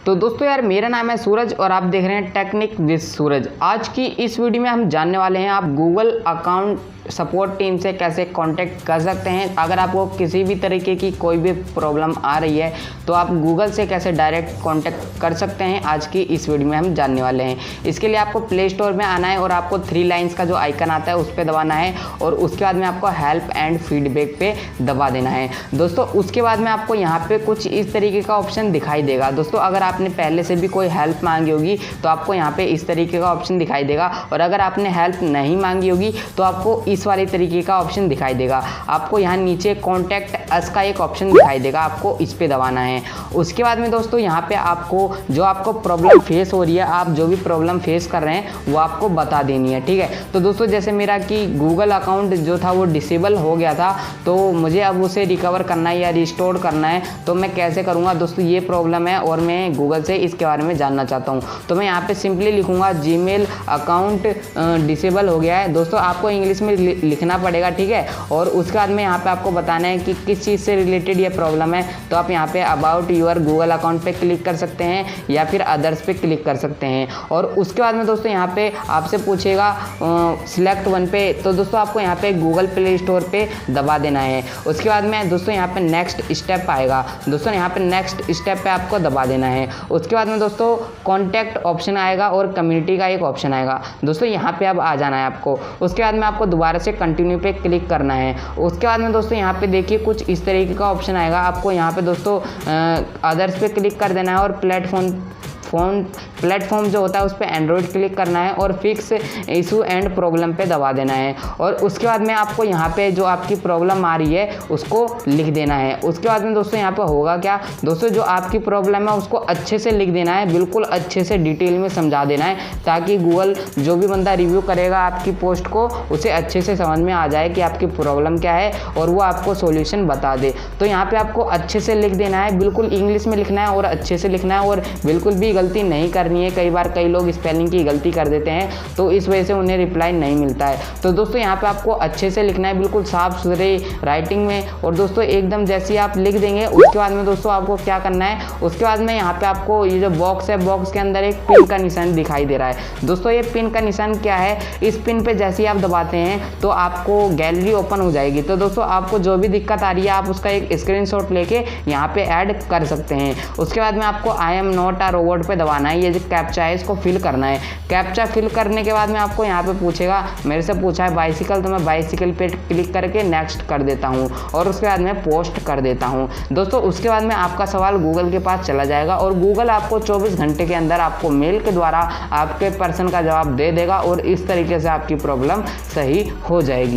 तो दोस्तों यार मेरा नाम है सूरज और आप देख रहे हैं टेक्निक विद सूरज। आज की इस वीडियो में हम जानने वाले हैं आप गूगल अकाउंट सपोर्ट टीम से कैसे कांटेक्ट कर सकते हैं। अगर आपको किसी भी तरीके की कोई भी प्रॉब्लम आ रही है तो आप गूगल से कैसे डायरेक्ट कांटेक्ट कर सकते हैं, आज की इस वीडियो में हम जानने वाले हैं। इसके लिए आपको प्ले स्टोर में आना है और आपको 3 लाइन्स का जो आइकन आता है उस पर दबाना है और उसके बाद में आपको हेल्प एंड फीडबैक पे दबा देना है। दोस्तों उसके बाद में आपको यहाँ पे कुछ इस तरीके का ऑप्शन दिखाई देगा। दोस्तों अगर आपने पहले से भी कोई हेल्प मांगी होगी तो आपको यहाँ पे इस तरीके का ऑप्शन दिखाई देगा, और अगर आपने हेल्प नहीं मांगी होगी तो आपको इस वाले तरीके का ऑप्शन दिखाई देगा। आपको यहाँ नीचे कॉन्टैक्ट अस का एक ऑप्शन दिखाई देगा, आपको इस पे दबाना है। उसके बाद में दोस्तों यहाँ पे आपको जो आपको प्रॉब्लम फेस हो रही है, आप जो भी प्रॉब्लम फेस कर रहे हैं वो आपको बता देनी है, ठीक है। तो दोस्तों जैसे मेरा कि गूगल अकाउंट जो था वो डिसेबल हो गया था, तो मुझे अब उसे रिकवर करना है या रिस्टोर करना है, तो मैं कैसे करूँगा दोस्तों, ये प्रॉब्लम है और मैं गूगल से इसके बारे में जानना चाहता हूँ। तो मैं यहाँ पे सिंपली लिखूँगा जीमेल अकाउंट डिसेबल हो गया है। दोस्तों आपको इंग्लिश में लिखना पड़ेगा, ठीक है। और उसके बाद में यहाँ पे आपको बताना है कि किस चीज़ से रिलेटेड ये प्रॉब्लम है। तो आप यहाँ पे अबाउट यूर गूगल अकाउंट पे क्लिक कर सकते हैं या फिर अदर्स पे क्लिक कर सकते हैं। और उसके बाद में दोस्तों यहाँ पे आपसे पूछेगा सिलेक्ट वन पे, तो दोस्तों आपको यहाँ पे गूगल प्ले स्टोर पे दबा देना है। उसके बाद में दोस्तों यहाँ पे नेक्स्ट स्टेप आएगा, दोस्तों यहाँ पे नेक्स्ट स्टेप पे आपको दबा देना है। उसके बाद में दोस्तों कॉन्टैक्ट ऑप्शन आएगा और कम्युनिटी का एक ऑप्शन आएगा, दोस्तों यहाँ पे अब आ जाना है आपको। उसके बाद में आपको दोबारा से कंटिन्यू पे क्लिक करना है। उसके बाद में दोस्तों यहाँ पे देखिए कुछ इस तरीके का ऑप्शन आएगा, आपको यहाँ पे दोस्तों अदर्स पे क्लिक कर देना है और प्लेटफॉर्म जो होता है उस पर एंड्रॉयड क्लिक करना है और फिक्स इशू एंड प्रॉब्लम पे दबा देना है। और उसके बाद में आपको यहाँ पे जो आपकी प्रॉब्लम आ रही है उसको लिख देना है। उसके बाद में दोस्तों यहाँ पे होगा क्या, दोस्तों जो आपकी प्रॉब्लम है उसको अच्छे से लिख देना है, बिल्कुल अच्छे से डिटेल में समझा देना है, ताकि गूगल जो भी बंदा रिव्यू करेगा आपकी पोस्ट को उसे अच्छे से समझ में आ जाए कि आपकी प्रॉब्लम क्या है और वो आपको सॉल्यूशन बता दे। तो यहाँ पे आपको अच्छे से लिख देना है, बिल्कुल इंग्लिश में लिखना है और अच्छे से लिखना है और बिल्कुल भी गलती नहीं करनी है। कई बार कई लोग स्पेलिंग की गलती कर देते हैं तो इस वजह से उन्हें रिप्लाई नहीं मिलता है। तो दोस्तों यहाँ पे आपको अच्छे से लिखना है, बिल्कुल साफ सुथरे राइटिंग में। और दोस्तों एकदम जैसे ही आप लिख देंगे उसके बाद में दोस्तों आपको क्या करना है, उसके बाद में यहाँ पे आपको ये जो बॉक्स है, बॉक्स के अंदर एक पिन का निशान दिखाई दे रहा है। दोस्तों ये पिन का निशान क्या है, इस पिन पे जैसे ही आप दबाते हैं तो आपको गैलरी ओपन हो जाएगी। तो दोस्तों आपको जो भी दिक्कत आ रही है आप उसका एक स्क्रीनशॉट लेके यहाँ पे ऐड कर सकते हैं। उसके बाद में आपको I am not a robot पे दबाना है, ये जो कैप्चा है इसको फिल करना है। कैप्चा फिल करने के बाद में आपको यहाँ पे पूछेगा, मेरे से पूछा है बाइसिकल, तो मैं बाइसिकल पे क्लिक करके नेक्स्ट कर देता हूँ और उसके बाद में पोस्ट कर देता हूँ। दोस्तों उसके बाद में आपका सवाल गूगल के पास चला जाएगा और गूगल आपको 24 घंटे के अंदर आपको मेल के द्वारा आपके पर्सन का जवाब दे देगा और इस तरीके से आपकी प्रॉब्लम सही हो जाएगी।